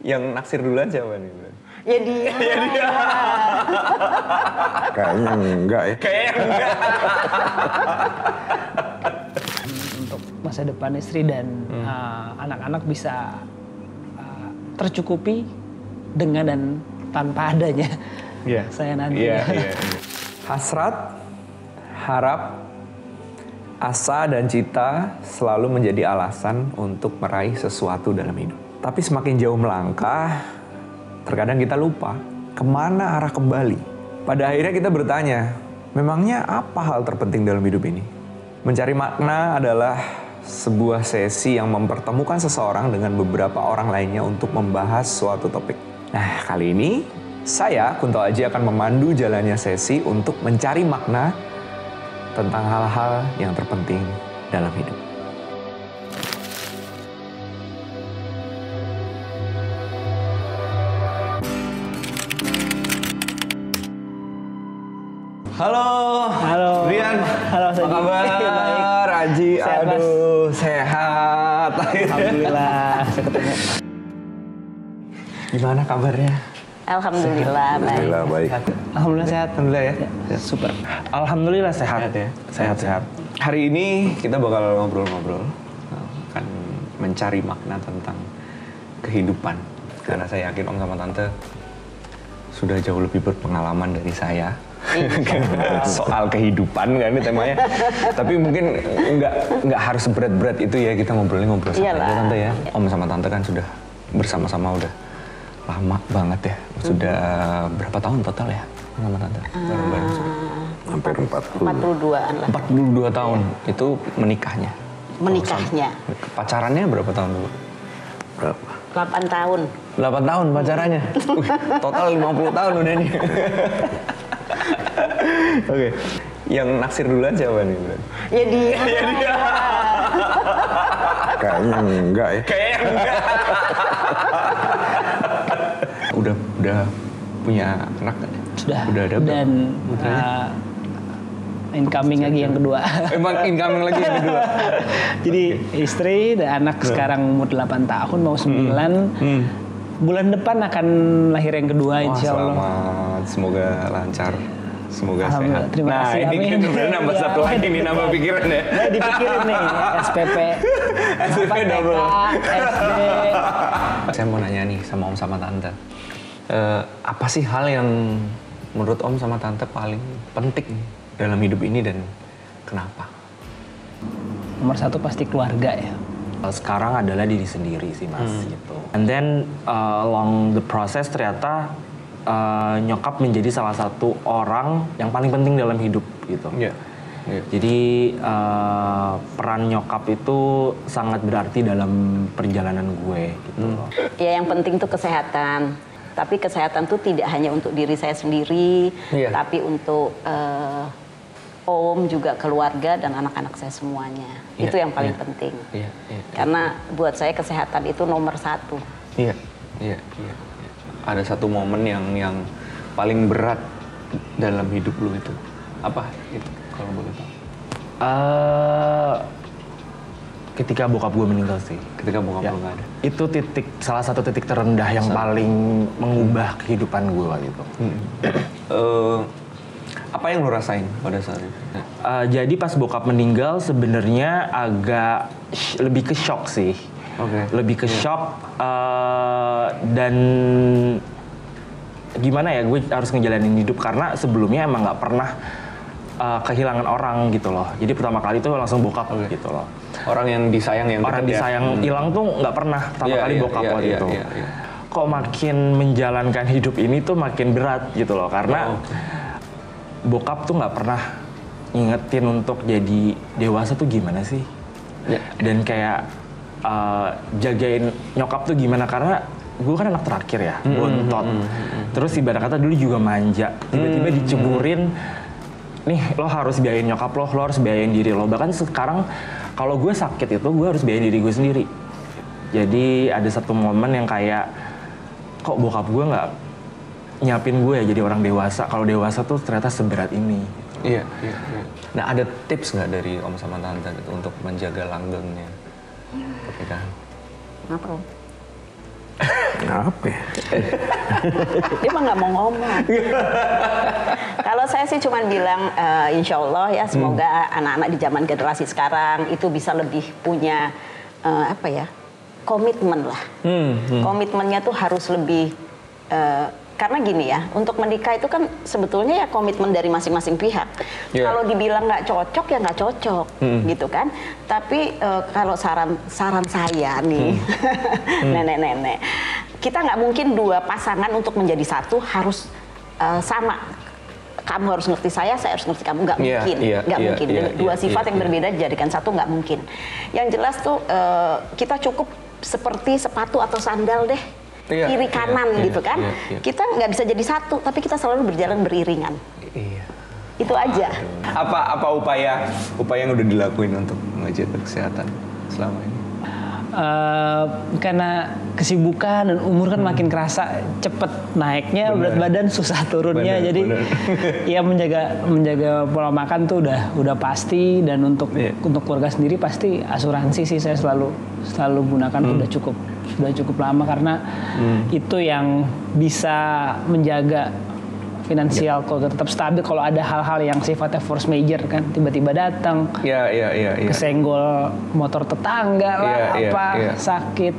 Yang naksir duluan siapa nih? Ya dia. Ya dia. Kayaknya enggak ya. Kayaknya enggak. Untuk masa depan istri dan anak-anak bisa tercukupi dengan dan tanpa adanya saya nanti. Hasrat, harap, asa dan cita selalu menjadi alasan untuk meraih sesuatu dalam hidup. Tapi semakin jauh melangkah, terkadang kita lupa kemana arah kembali. Pada akhirnya kita bertanya, memangnya apa hal terpenting dalam hidup ini? Mencari makna adalah sebuah sesi yang mempertemukan seseorang dengan beberapa orang lainnya untuk membahas suatu topik. Nah, kali ini saya, Kunto Aji, akan memandu jalannya sesi untuk mencari makna tentang hal-hal yang terpenting dalam hidup. Halo. Halo. Rian. Halo, apa kabar? Aji, Sehat, Mas. aduh, sehat. Alhamdulillah. Gimana kabarnya? Alhamdulillah baik. Alhamdulillah baik. Alhamdulillah sehat. Alhamdulillah ya. Super. Alhamdulillah sehat ya. Sehat-sehat. Hari ini kita bakal ngobrol-ngobrol, akan mencari makna tentang kehidupan. Karena saya yakin Om sama Tante sudah jauh lebih berpengalaman dari saya. Soal kehidupan kan ini temanya. Tapi mungkin nggak harus berat-berat itu ya, kita ngobrol santai aja Tante ya. Om sama Tante kan sudah bersama-sama udah lama banget ya. Sudah berapa tahun total ya sama Tante? Bareng-bareng sudah. Hampir 42-an lah. 42 tahun itu menikahnya. Menikahnya. Pacarannya berapa tahun dulu? berapa? 8 tahun. 8 tahun pacarannya. Total 50 tahun udah nih. Oke. Yang naksir duluan siapa nih? Ya dia. Ya dia. Kayaknya enggak ya. Kayaknya enggak. Udah punya anak kan? Sudah. Udah ada Dan incoming lagi yang kedua. Emang incoming lagi yang kedua. Jadi istri dan anak sekarang umur 8 tahun mau 9. Bulan depan akan lahir yang kedua, insya Allah. Selamat, semoga lancar, semoga sehat. Alhamdulillah, terima kasih, Nah, ini amin. kan udah nambah Ya, satu lagi nih, nambah pikiran ya. Nah, dipikirin nih, SPP, SPP double. SD. Saya mau nanya nih sama Om sama Tante. Apa sih hal yang menurut Om sama Tante paling penting dalam hidup ini dan kenapa? Nomor 1 pasti keluarga ya. Sekarang adalah diri sendiri sih Mas gitu. And then along the process ternyata nyokap menjadi salah satu orang yang paling penting dalam hidup gitu. Iya. Yeah. Jadi peran nyokap itu sangat berarti dalam perjalanan gue gitu loh. Ya yang penting tuh kesehatan. Tapi kesehatan tuh tidak hanya untuk diri saya sendiri, tapi untuk Om, juga keluarga dan anak-anak saya semuanya. Itu yang paling penting. Karena buat saya kesehatan itu nomor 1. Iya. Ada satu momen yang paling berat dalam hidup lu itu. Apa itu kalau boleh tahu? Ketika bokap gue meninggal sih. Ketika bokap lu nggak ada. Itu salah satu titik terendah yang paling mengubah kehidupan gue gitu. Apa yang lu rasain pada saat itu? Jadi pas bokap meninggal sebenarnya agak lebih ke shock sih. Lebih ke shock dan gimana ya, gue harus ngejalanin hidup karena sebelumnya emang nggak pernah kehilangan orang gitu loh. Jadi pertama kali itu langsung bokap gitu loh. Orang yang disayang hilang tuh nggak pernah pertama kali bokap gitu. Kok makin menjalankan hidup ini tuh makin berat gitu loh karena bokap tuh nggak pernah ngingetin untuk jadi dewasa tuh gimana sih. Dan kayak jagain nyokap tuh gimana karena gue kan anak terakhir ya, bontot. Terus ibarat kata dulu juga manja, tiba-tiba diceburin, nih lo harus biayain nyokap lo harus biayain diri lo. Bahkan sekarang kalau gue sakit itu gue harus biayain diri gue sendiri. Jadi ada satu momen yang kayak, kok bokap gue nggak nyiapin gue ya jadi orang dewasa. Kalau dewasa tuh ternyata seberat ini. Iya. Nah, ada tips nggak dari Om sama Tante gitu untuk menjaga langgengnya pernikahan? Kenapa Om? Apa ya? Dia mah nggak mau ngomong. Kalau saya sih cuman bilang, insya Allah ya, semoga anak-anak di zaman generasi sekarang itu bisa lebih punya komitmen lah. Komitmennya tuh harus lebih, karena gini ya, untuk menikah itu kan sebetulnya ya komitmen dari masing-masing pihak. Kalau dibilang nggak cocok ya nggak cocok, gitu kan. Tapi kalau saran saya nih, nenek-nenek, kita nggak mungkin dua pasangan untuk menjadi satu harus sama. Kamu harus ngerti saya harus ngerti kamu, nggak mungkin, nggak mungkin. Dua sifat yang berbeda dijadikan satu nggak mungkin. Yang jelas tuh kita cukup seperti sepatu atau sandal deh. Kiri kanan gitu kan, kita nggak bisa jadi satu, tapi kita selalu berjalan beriringan. Itu aja. Apa upaya yang udah dilakuin untuk menjaga kesehatan selama ini? Karena kesibukan dan umur kan makin kerasa, cepet naiknya, berat badan susah turunnya, jadi ya menjaga pola makan tuh udah pasti. Dan untuk keluarga sendiri pasti asuransi sih saya selalu gunakan, udah cukup lama, karena itu yang bisa menjaga finansial keluarga tetap stabil. Kalau ada hal-hal yang sifatnya force major kan, tiba-tiba datang, kesenggol motor tetangga lah, sakit.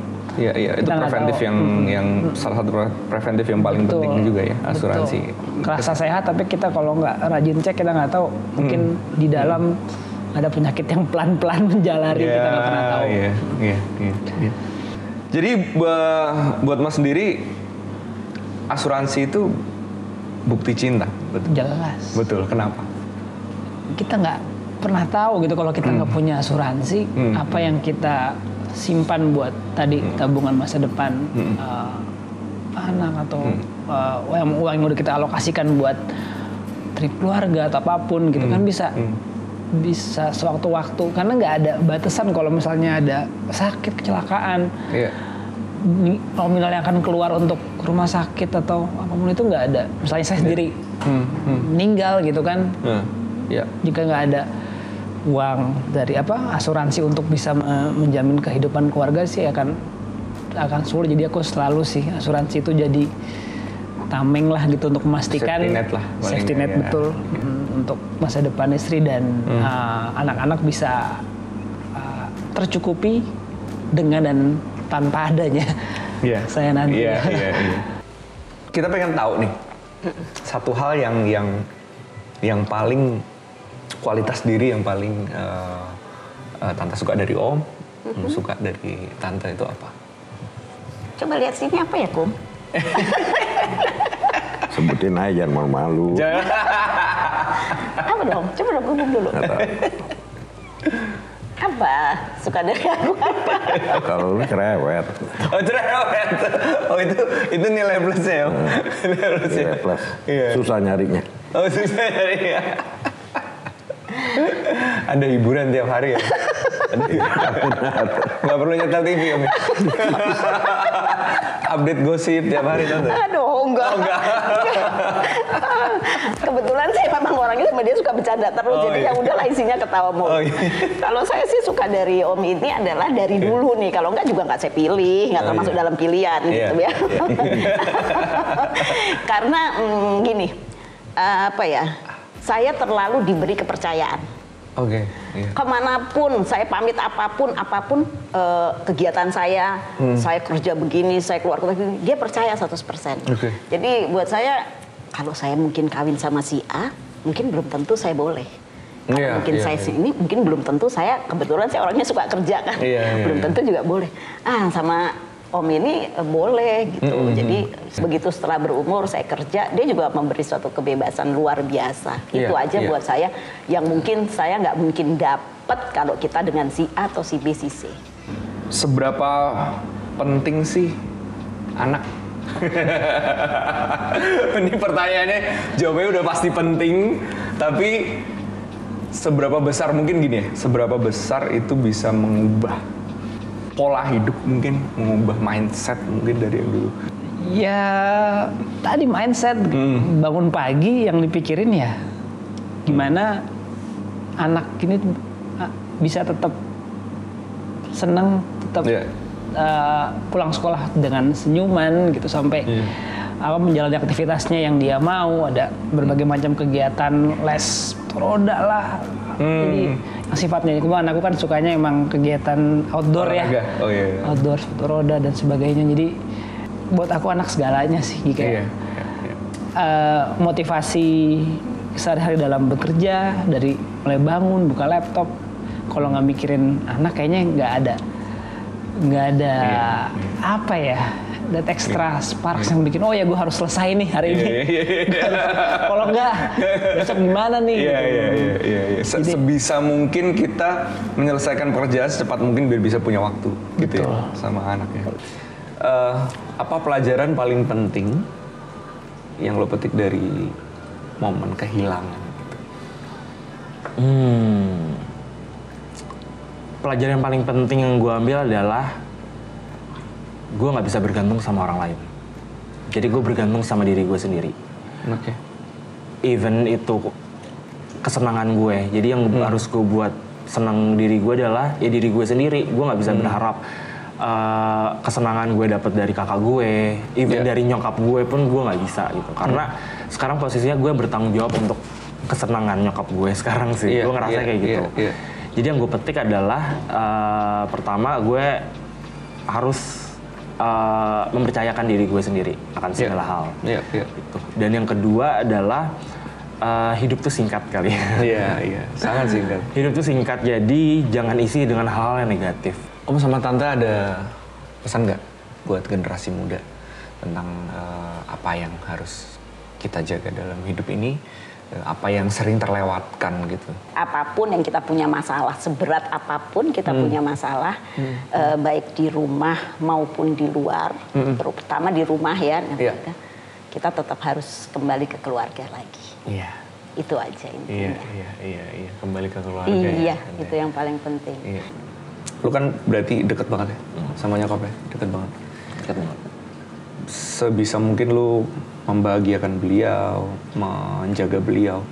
Itu preventif yang salah satu preventif yang paling penting juga ya, asuransi. Kerasa sehat, tapi kita kalau nggak rajin cek kita nggak tahu, mungkin di dalam ada penyakit yang pelan-pelan menjalari, kita nggak pernah tahu. Jadi buat Mas sendiri, asuransi itu bukti cinta, betul? Jelas. Betul, kenapa? Kita nggak pernah tahu gitu kalau kita nggak punya asuransi, apa yang kita simpan buat tadi tabungan masa depan anak atau uang yang udah kita alokasikan buat trip keluarga atau apapun gitu kan bisa sewaktu-waktu, karena nggak ada batasan. Kalau misalnya ada sakit, kecelakaan, nominal yang akan keluar untuk rumah sakit atau apapun itu nggak ada. Misalnya saya sendiri meninggal gitu kan, jika nggak ada uang dari asuransi untuk bisa menjamin kehidupan keluarga sih akan sulit. Jadi aku selalu sih asuransi itu jadi tameng lah gitu untuk memastikan safety net betul. Untuk masa depan istri dan anak-anak bisa tercukupi dengan dan tanpa adanya saya nanti. Kita pengen tahu nih satu hal yang paling kualitas diri yang paling Tante suka dari Om, suka dari Tante itu apa? Coba lihat sini apa ya, Kum? Sebutin aja, jangan malu-malu. Apa dong? Coba dong, ngomong dulu. Apa? Suka dari aku apa? Kalau lu cerewet. Oh, cerewet. Oh, itu nilai plusnya ya? Nilai plus. Susah nyarinya. Oh, susah nyarinya. Ada hiburan tiap hari ya? Nggak perlu nyetel TV Om. Update gosip tiap hari Tante. Aduh, enggak. Kebetulan saya memang orangnya sama dia suka bercanda terus, jadi ya udahlah isinya ketawa mulu. Kalau saya sih suka dari Om ini adalah dari dulu nih, kalau enggak juga nggak saya pilih, nggak termasuk dalam pilihan gitu ya. Karena gini, saya terlalu diberi kepercayaan. Kemanapun saya pamit apapun kegiatan saya kerja begini, saya keluar kota begini, dia percaya 100%. Jadi buat saya, kalau saya mungkin kawin sama si A, mungkin belum tentu saya boleh. Mungkin saya ini mungkin belum tentu saya, kebetulan saya orangnya suka kerja kan, belum tentu juga boleh. Sama Om ini boleh gitu. Jadi begitu setelah berumur saya kerja, dia juga memberi suatu kebebasan luar biasa. Itu aja buat saya yang mungkin saya nggak mungkin dapat kalau kita dengan si A atau si B, si C. Seberapa penting sih anak? Ini pertanyaannya, jawabannya udah pasti penting, tapi seberapa besar mungkin gini ya? Seberapa besar itu bisa mengubah pola hidup, mungkin mengubah mindset mungkin dari yang dulu? Ya tadi mindset, bangun pagi yang dipikirin ya gimana anak ini bisa tetap senang, tetap pulang sekolah dengan senyuman gitu sampai menjalani aktivitasnya yang dia mau, ada berbagai macam kegiatan les roda lah. Jadi sifatnya kebetulan aku kan sukanya emang kegiatan outdoor ya. Outdoor, roda dan sebagainya. Jadi buat aku anak segalanya sih kayak motivasi sehari-hari dalam bekerja, dari mulai bangun, buka laptop. Kalau nggak mikirin anak kayaknya nggak ada apa ya, that extra sparks yang bikin ya gue harus selesai nih hari ini. Kalau nggak besok gimana nih? Sebisa mungkin kita menyelesaikan pekerjaan secepat mungkin biar bisa punya waktu gitu ya sama anaknya. Apa pelajaran paling penting yang lo petik dari momen kehilangan? Pelajaran yang paling penting yang gue ambil adalah gue nggak bisa bergantung sama orang lain. Jadi gue bergantung sama diri gue sendiri. Even itu kesenangan gue. Jadi yang harus gue buat senang diri gue adalah ya diri gue sendiri. Gue nggak bisa berharap kesenangan gue dapat dari kakak gue, even dari nyokap gue pun gue nggak bisa gitu. Karena sekarang posisinya gue bertanggung jawab untuk kesenangan nyokap gue sekarang sih. Gue ngerasa kayak gitu. Jadi yang gue petik adalah pertama gue harus mempercayakan diri gue sendiri akan segala hal. Gitu. Dan yang kedua adalah hidup tuh singkat kali. Sangat singkat. Hidup tuh singkat, jadi jangan isi dengan hal yang negatif. Om sama Tante ada pesan nggak buat generasi muda tentang apa yang harus kita jaga dalam hidup ini? Apa yang sering terlewatkan gitu? Apapun yang kita punya masalah, seberat apapun kita punya masalah, baik di rumah maupun di luar, terutama di rumah ya, kita tetap harus kembali ke keluarga lagi. Itu aja intinya. Kembali ke keluarga. Itu yang paling penting. Lu kan berarti deket banget ya sama nyokap ya? Deket banget. Sebisa mungkin lu membahagiakan beliau, menjaga beliau.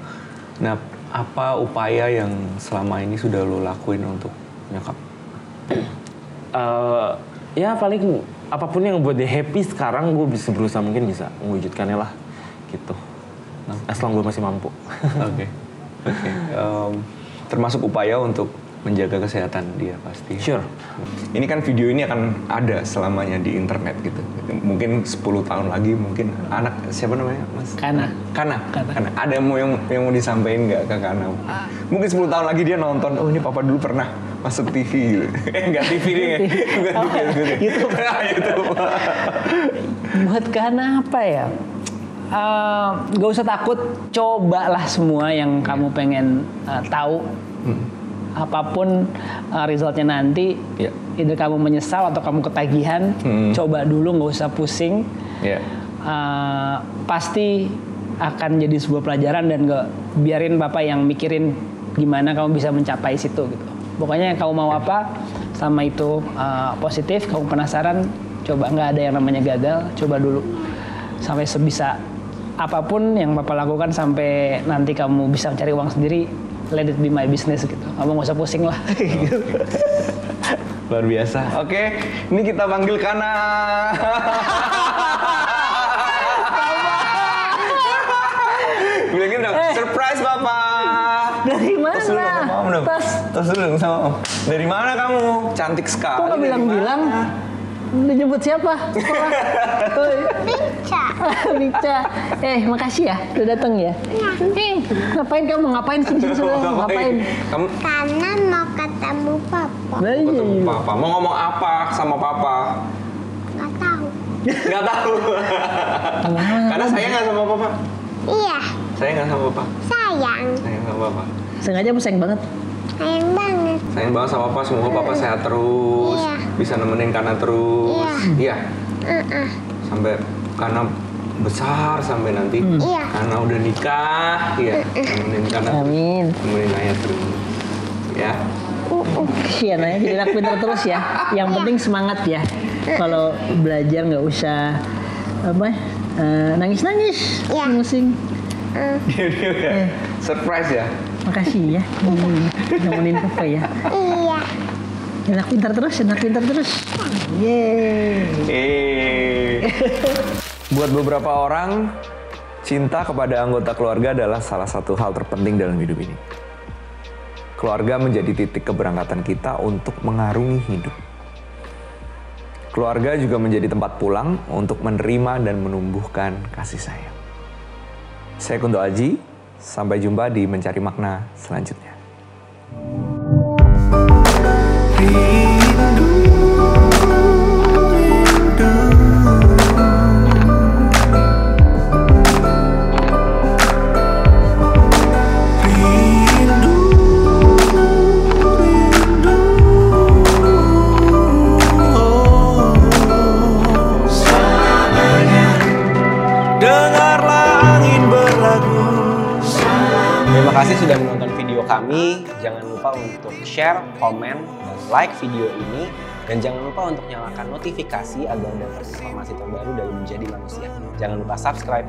Nah, apa upaya yang selama ini sudah lo lakuin untuk nyokap? Ya paling apapun yang buat dia happy sekarang gue bisa berusaha mungkin bisa mewujudkannya lah, gitu. As long gue masih mampu. Oke. Termasuk upaya untuk menjaga kesehatan dia pasti. Sure. Ini kan video ini akan ada selamanya di internet gitu. Mungkin 10 tahun lagi mungkin anak siapa namanya Mas? Kana. Ada yang mau disampaikan nggak ke Kana? Mungkin 10 tahun lagi dia nonton, oh ini papa dulu pernah masuk TV gitu. Nggak TV nih ya. YouTube. Buat Kana apa ya? Gak usah takut, cobalah semua yang kamu pengen tahu. Apapun resultnya nanti, either kamu menyesal atau kamu ketagihan, coba dulu, nggak usah pusing. Pasti akan jadi sebuah pelajaran dan nggak biarin papa yang mikirin gimana kamu bisa mencapai situ gitu. Pokoknya kamu mau apa, sama itu positif, kamu penasaran, coba, nggak ada yang namanya gagal, coba dulu sampai sebisa apapun yang papa lakukan sampai nanti kamu bisa mencari uang sendiri. Let it be my business gitu. Kamu nggak usah pusing lah. Luar biasa. Oke, ini kita panggil Kana. Bilangin dong, surprise Bapak. Dari mana? Tos dulu sama Om. Dari mana kamu? Cantik sekali. Kok nggak bilang-bilang? Dijemput siapa? Sekolah? Lica. Makasih ya udah datang ya. Ngapain kamu? Ngapain sih di sini? Ngapain? Karena mau ketemu papa. Mau ketemu papa. Mau ngomong apa sama papa? Nggak tahu. Nggak tahu. Karena sayang nggak sama papa? Iya. Sayang nggak sama papa? Sayang. Sayang sama papa. Sengaja apa sayang banget? Sayang banget. Sayang banget sama papa. Semoga papa sehat terus. Iya. Bisa nemenin Kana terus. Iya. Sampai Kana besar sampai nanti. Kana udah nikah. Iya. Nemenin Kana. Amin. Nemenin Ayah terus. Ya. Iya, Naya jadi anak pintar terus ya. Yang penting semangat ya. Kalau belajar nggak usah nangis-nangis. Pusing. Surprise ya. Makasih ya. Nemenin papa ya. Iya. Anak pintar terus, anak pintar terus. Yeay. Buat beberapa orang, cinta kepada anggota keluarga adalah salah satu hal terpenting dalam hidup ini. Keluarga menjadi titik keberangkatan kita untuk mengarungi hidup. Keluarga juga menjadi tempat pulang untuk menerima dan menumbuhkan kasih sayang. Saya Kunto Aji, sampai jumpa di Mencari Makna selanjutnya. Terima kasih sudah menonton video kami. Jangan lupa untuk share, komen, dan like video ini. Dan jangan lupa untuk nyalakan notifikasi agar dapat informasi terbaru dari Menjadi Manusia. Jangan lupa subscribe.